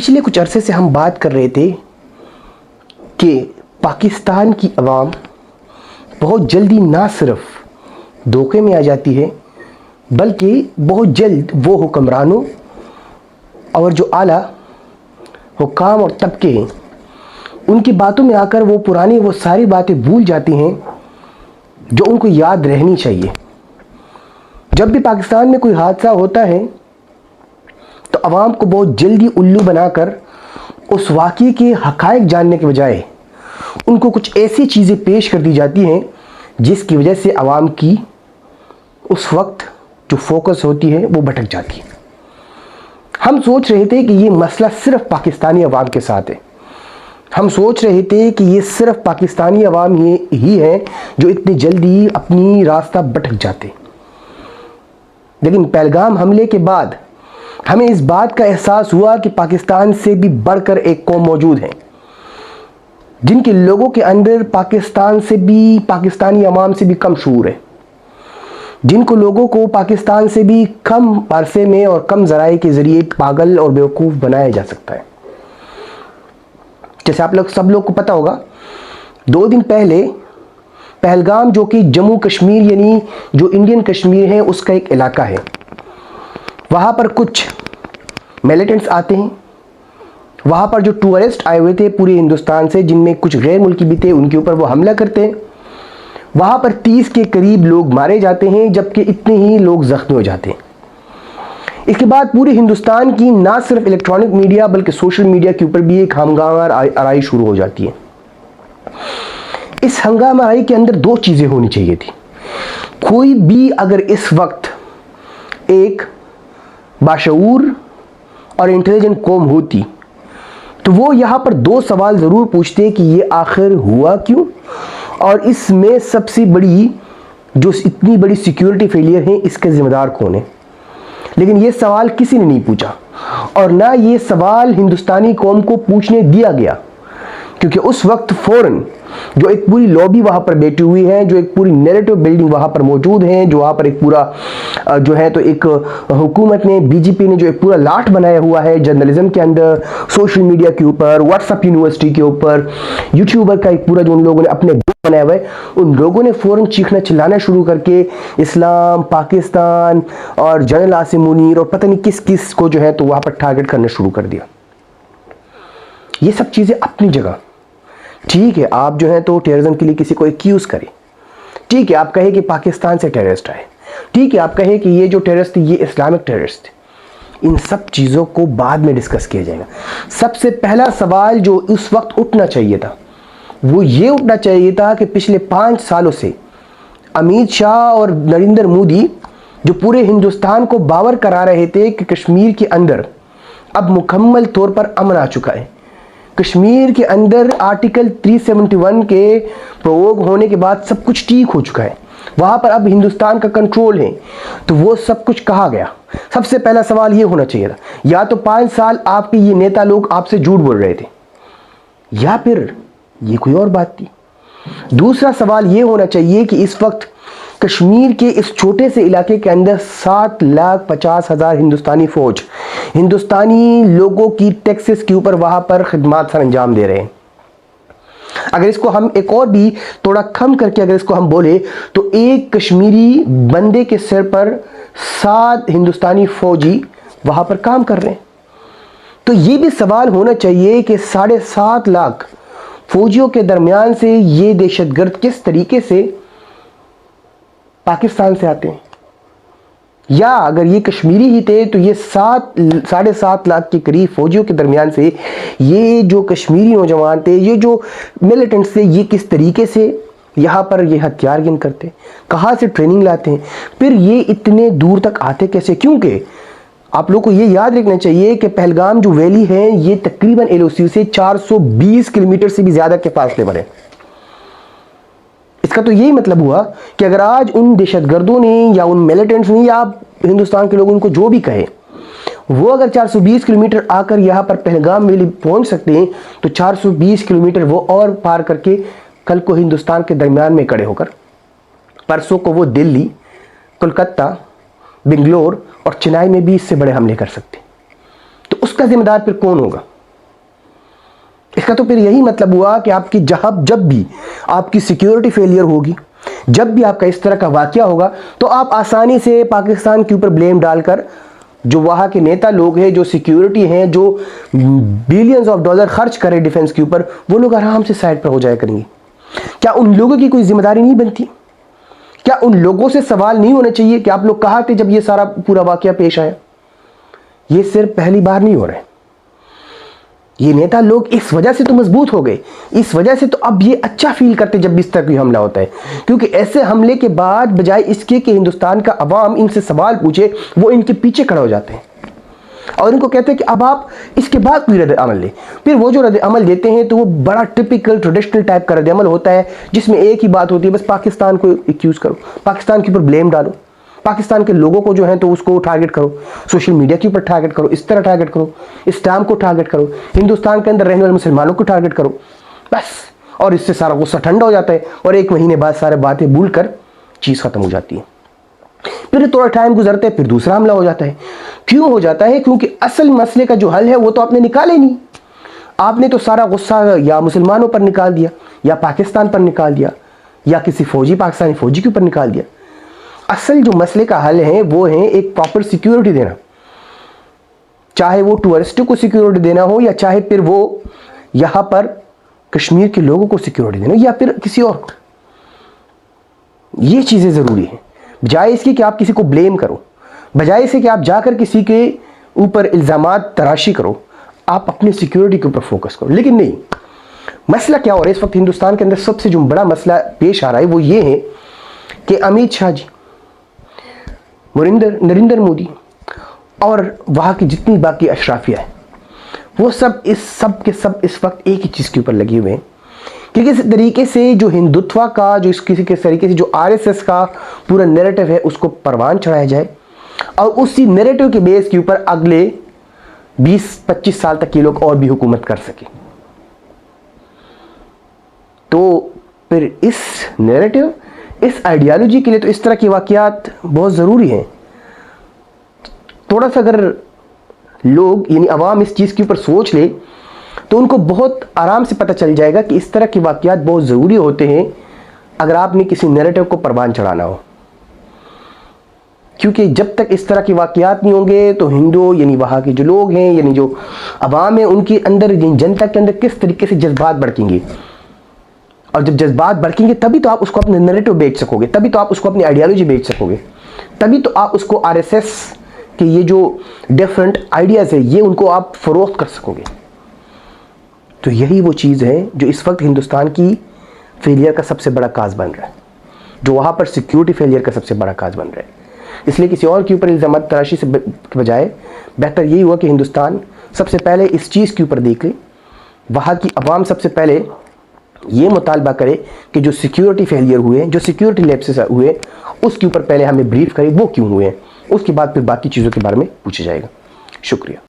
पिछले कुछ अरसे से हम बात कर रहे थे कि पाकिस्तान की अवाम बहुत जल्दी ना सिर्फ धोखे में आ जाती है बल्कि बहुत जल्द वो हुक्मरानों और जो आला हुक्काम और तबके हैं उनकी बातों में आकर वो पुरानी वो सारी बातें भूल जाती हैं जो उनको याद रहनी चाहिए। जब भी पाकिस्तान में कोई हादसा होता है तो अवाम को बहुत जल्दी उल्लू बनाकर उस वाक़ये के हक़ाइक़ जानने के बजाय उनको कुछ ऐसी चीज़ें पेश कर दी जाती हैं जिसकी वजह से अवाम की उस वक्त जो फोकस होती है वो भटक जाती है। हम सोच रहे थे कि ये मसला सिर्फ पाकिस्तानी अवाम के साथ है। हम सोच रहे थे कि ये सिर्फ पाकिस्तानी अवाम ये ही है जो इतनी जल्दी अपनी रास्ता भटक जाते। लेकिन पहलगाम हमले के बाद हमें इस बात का एहसास हुआ कि पाकिस्तान से भी बढ़कर एक कौम मौजूद है जिनके लोगों के अंदर पाकिस्तान से भी, पाकिस्तानी अवाम से भी कम शऊर है, जिनको लोगों को पाकिस्तान से भी कम अरसे में और कम ज़राए के ज़रिए पागल और बेवकूफ़ बनाया जा सकता है। जैसे आप लोग सब लोग को पता होगा, 2 दिन पहले पहलगाम जो कि जम्मू कश्मीर यानी जो इंडियन कश्मीर है उसका एक इलाका है, वहाँ पर कुछ मिलिटेंट्स आते हैं। वहाँ पर जो टूरिस्ट आए हुए थे पूरे हिंदुस्तान से, जिनमें कुछ गैर मुल्की भी थे, उनके ऊपर वो हमला करते हैं। वहाँ पर 30 के करीब लोग मारे जाते हैं जबकि इतने ही लोग ज़ख्मी हो जाते हैं। इसके बाद पूरे हिंदुस्तान की ना सिर्फ इलेक्ट्रॉनिक मीडिया बल्कि सोशल मीडिया के ऊपर भी एक हंगामा आराई शुरू हो जाती है। इस हंगामा आराई के अंदर 2 चीज़ें होनी चाहिए थी। कोई भी अगर इस वक्त एक बाशऊर और इंटेलिजेंट कौम होती तो वो यहाँ पर 2 सवाल ज़रूर पूछते कि ये आखिर हुआ क्यों और इसमें सबसे बड़ी जो इतनी बड़ी सिक्योरिटी फेलियर है इसके ज़िम्मेदार कौन है। लेकिन ये सवाल किसी ने नहीं पूछा और ना ये सवाल हिंदुस्तानी कौम को पूछने दिया गया, क्योंकि उस वक्त फ़ौरन जो एक पूरी लॉबी वहाँ पर बैठी हुई है, जो एक पूरी नैरेटिव बिल्डिंग वहाँ पर मौजूद है, जो वहाँ पर एक पूरा जो है तो एक हुकूमत ने, बीजेपी ने जो एक पूरा लाट बनाया हुआ है जर्नलिज्म के अंदर, सोशल मीडिया के ऊपर, व्हाट्सएप यूनिवर्सिटी के ऊपर, यूट्यूबर का एक पूरा जो उन लोगों ने अपने ग्रुप बनाया हुआ है, उन लोगों ने फ़ौरन चीखना चिल्लाना शुरू करके इस्लाम, पाकिस्तान और जनरल आसिम मुनीर और पता नहीं किस किस को जो है तो वहाँ पर टारगेट करना शुरू कर दिया। ये सब चीज़ें अपनी जगह ठीक है, आप जो है तो टेररिज्म के लिए किसी को एक्यूज़ करें, ठीक है, आप कहें कि पाकिस्तान से टेररिस्ट आए, ठीक है, आप कहें कि ये जो टेररिस्ट थे ये इस्लामिक टेररिस्ट थे। इन सब चीज़ों को बाद में डिस्कस किया जाएगा। सबसे पहला सवाल जो उस वक्त उठना चाहिए था वो ये उठना चाहिए था कि पिछले 5 सालों से अमित शाह और नरेंद्र मोदी जो पूरे हिंदुस्तान को बावर करा रहे थे कि कश्मीर के अंदर अब मुकम्मल तौर पर अमन आ चुका है, कश्मीर के अंदर आर्टिकल 371 के प्रयोग होने के बाद सब कुछ ठीक हो चुका है, वहाँ पर अब हिंदुस्तान का कंट्रोल है, तो वो सब कुछ कहा गया। सबसे पहला सवाल ये होना चाहिए था, या तो 5 साल आपके ये नेता लोग आपसे झूठ बोल रहे थे या फिर ये कोई और बात थी। दूसरा सवाल ये होना चाहिए कि इस वक्त कश्मीर के इस छोटे से इलाके के अंदर 7,50,000 हिंदुस्तानी फौज हिंदुस्तानी लोगों की टैक्सेस के ऊपर वहाँ पर खिदमत सर अंजाम दे रहे हैं। अगर इसको हम एक और भी थोड़ा कम करके अगर इसको हम बोले तो एक कश्मीरी बंदे के सिर पर 7 हिंदुस्तानी फौजी वहाँ पर काम कर रहे हैं। तो ये भी सवाल होना चाहिए कि 7.5 लाख फौजियों के दरमियान से ये दहशतगर्द किस तरीके से पाकिस्तान से आते हैं, या अगर ये कश्मीरी ही थे तो ये 7.5 लाख के करीब फौजियों के दरमियान से ये जो कश्मीरी नौजवान थे, ये जो मिलिटेंट्स थे, ये किस तरीके से यहाँ पर ये हथियार गिन करते, कहाँ से ट्रेनिंग लाते हैं, फिर ये इतने दूर तक आते कैसे। क्योंकि आप लोग को ये याद रखना चाहिए कि पहलगाम जो वैली है ये तकरीबन एलओसी से 420 किलोमीटर से भी ज़्यादा के फासले पर है। इसका तो यही मतलब हुआ कि अगर आज उन दहशतगर्दों ने या उन मिलिटेंट्स ने या हिंदुस्तान के लोग उनको जो भी कहे, वो अगर 420 किलोमीटर आकर यहाँ पर पहलगाम वैली पहुँच सकते हैं तो 420 किलोमीटर वो और पार करके कल को हिंदुस्तान के दरमियान में खड़े होकर परसों को वो दिल्ली, कोलकाता, बेंगलोर और चेन्नई में भी इससे बड़े हमले कर सकते। तो उसका जिम्मेदार फिर कौन होगा? इसका तो फिर यही मतलब हुआ कि आपकी जब भी आपकी सिक्योरिटी फेलियर होगी, जब भी आपका इस तरह का वाकया होगा, तो आप आसानी से पाकिस्तान के ऊपर ब्लेम डालकर जो वहाँ के नेता लोग हैं, जो सिक्योरिटी हैं, जो बिलियंस ऑफ डॉलर खर्च करें डिफेंस के ऊपर, वो लोग आराम से साइड पर हो जाया करेंगे। क्या उन लोगों की कोई जिम्मेदारी नहीं बनती? क्या उन लोगों से सवाल नहीं होने चाहिए कि आप लोग कहाँ थे जब ये सारा पूरा वाकया पेश आया? ये सिर्फ पहली बार नहीं हो रहा है। ये नेता लोग इस वजह से तो मजबूत हो गए, इस वजह से तो अब ये अच्छा फील करते जब भी इस तरह कोई हमला होता है, क्योंकि ऐसे हमले के बाद बजाय इसके कि हिंदुस्तान का अवाम इनसे सवाल पूछे, वो इनके पीछे खड़े हो जाते हैं और इनको कहते हैं कि अब आप इसके बाद कोई रद्द अमल लें। फिर वो जो रद्द अमल देते हैं तो वो बड़ा टिपिकल ट्रेडिशनल टाइप का रद्द अमल होता है, जिसमें एक ही बात होती है, बस पाकिस्तान को एक्यूज करो, पाकिस्तान के ऊपर ब्लेम डालो, पाकिस्तान के लोगों को जो है तो उसको टारगेट करो, सोशल मीडिया के ऊपर टारगेट करो, इस तरह टारगेट करो, इस्लाम को टारगेट करो, हिंदुस्तान के अंदर रहने वाले मुसलमानों को टारगेट करो, बस। और इससे सारा गुस्सा ठंडा हो जाता है और एक महीने बाद सारे बातें भूल कर चीज़ खत्म हो जाती है। फिर थोड़ा टाइम गुजरता है, फिर दूसरा हमला हो जाता है। क्यों हो जाता है? क्योंकि असल मसले का जो हल है वो तो आपने निकाले नहीं। आपने तो सारा गुस्सा या मुसलमानों पर निकाल दिया, या पाकिस्तान पर निकाल दिया, या किसी फौजी पाकिस्तानी फौजी के ऊपर निकाल दिया। असल जो मसले का हल है वो है एक प्रॉपर सिक्योरिटी देना, चाहे वो टूरिस्टों को सिक्योरिटी देना हो, या चाहे फिर वो यहां पर कश्मीर के लोगों को सिक्योरिटी देना, या फिर किसी और को। ये चीजें जरूरी हैं, बजाय इसकी कि आप किसी को ब्लेम करो, बजाय इसके कि आप जाकर किसी के ऊपर इल्जामात तराशी करो, आप अपनी सिक्योरिटी के ऊपर फोकस करो। लेकिन नहीं, मसला क्या हो रहा है इस वक्त हिंदुस्तान के अंदर? सबसे जो बड़ा मसला पेश आ रहा है वो ये है कि अमित शाह जी, नरेंद्र मोदी और वहाँ की जितनी बाकी अशराफिया है, वो सब के सब इस वक्त एक ही चीज़ के ऊपर लगे हुए हैं कि किस तरीके से जो हिंदुत्व का, जो किसी के तरीके से जो आरएसएस का पूरा नैरेटिव है उसको परवान चढ़ाया जाए और उसी नैरेटिव के बेस के ऊपर अगले 20-25 साल तक ये लोग और भी हुकूमत कर सके। तो फिर इस नैरेटिव, इस आइडियोलॉजी के लिए तो इस तरह के वाकयात बहुत ज़रूरी हैं। थोड़ा सा अगर लोग यानी अवाम इस चीज़ के ऊपर सोच ले तो उनको बहुत आराम से पता चल जाएगा कि इस तरह के वाकयात बहुत ज़रूरी होते हैं अगर आपने किसी नैरेटिव को परवान चढ़ाना हो। क्योंकि जब तक इस तरह के वाकयात नहीं होंगे तो हिंदू यानी वहाँ के जो लोग हैं, यानी जो अवाम है, उनके अंदर, जनता के अंदर किस तरीके से जज्बात भड़केंगे, और जब जज्बात भड़केंगे तभी तो आप उसको अपने नैरेटिव बेच सकोगे, तभी तो आप उसको अपनी आइडियोलॉजी बेच सकोगे, तभी तो आप उसको आरएसएस के ये जो डिफरेंट आइडियाज़ है ये उनको आप फरोख्त कर सकोगे। तो यही वो चीज़ है जो इस वक्त हिंदुस्तान की फेलियर का सबसे बड़ा काज बन रहा है, जो वहाँ पर सिक्योरिटी फेलियर का सबसे बड़ा काज बन रहा है। इसलिए किसी और के ऊपर इल्ज़ाम तराशी से बजाय बेहतर यही हुआ कि हिंदुस्तान सबसे पहले इस चीज़ के ऊपर देख ले, वहाँ की अवाम सबसे पहले ये मुतालबा करे कि जो सिक्योरिटी फेलियर हुए, जो सिक्योरिटी लैप्सेस हुए, उसके ऊपर पहले हमें ब्रीफ करे वो क्यों हुए, उसके बाद फिर बाकी चीज़ों के बारे में पूछा जाएगा। शुक्रिया।